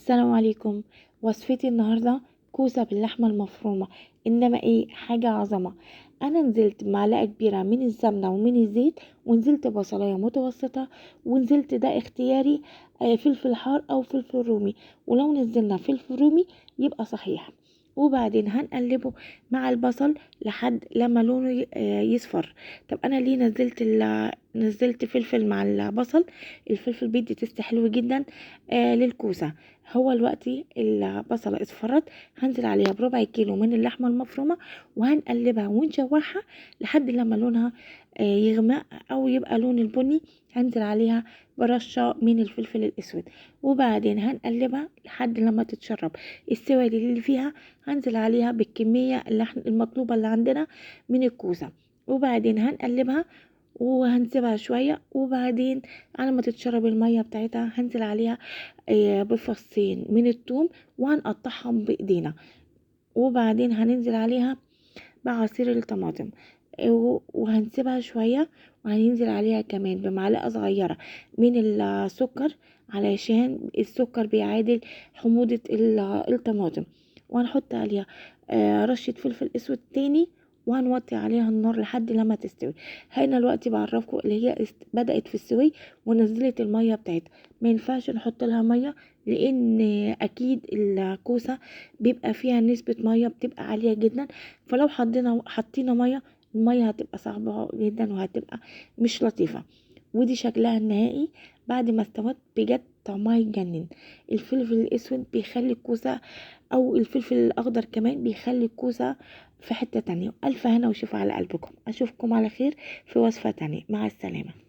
السلام عليكم. وصفتي النهارده كوسه باللحمه المفرومه، انما ايه حاجه عظمه. انا نزلت معلقه كبيره من السمنه ومن الزيت، ونزلت بصلايه متوسطه، ونزلت ده اختياري فلفل حار او فلفل رومي، ولو نزلنا فلفل رومي يبقى صحيح. وبعدين هنقلبه مع البصل لحد لما لونه يصفر. طب انا ليه نزلت فلفل مع البصل؟ الفلفل بيدي تست حلو جدا للكوسه. هو دلوقتي البصلة اصفرت، هنزل عليها بربع كيلو من اللحمة المفرومة، وهنقلبها ونشوحها لحد لما لونها يغمق او يبقى لون البني. هنزل عليها برشة من الفلفل الاسود، وبعدين هنقلبها لحد لما تتشرب السوى اللي فيها. هنزل عليها بالكمية المطلوبة اللي عندنا من الكوسة، وبعدين هنقلبها وهنسيبها شوية، وبعدين على ما تتشرب المية بتاعتها هنزل عليها بفصين من الثوم وهنقطعهم بايدينا، وبعدين هننزل عليها بعصير الطماطم وهنسيبها شوية، وهننزل عليها كمان بمعلقة صغيرة من السكر علشان السكر بيعادل حموضة الطماطم، وهنحط عليها رشة فلفل اسود تاني، وهنوطي عليها النار لحد لما تستوي. هنا الوقت بعرفكم اللي هي بدأت في السوي ونزلت المية بتاعتها. ما ينفعش نحط لها مية، لان اكيد الكوسة بيبقى فيها نسبة مية بتبقى عالية جدا، فلو حطينا مية، المية هتبقى صعبة جدا وهتبقى مش لطيفة. ودي شكلها النهائي بعد ما استوت، بجد طعمها يجنن. الفلفل الاسود بيخلي الكوسة، او الفلفل الاخضر كمان بيخلي الكوسة في حتة تانية. الف هنا وشوف على قلبكم. اشوفكم على خير في وصفة تانية. مع السلامة.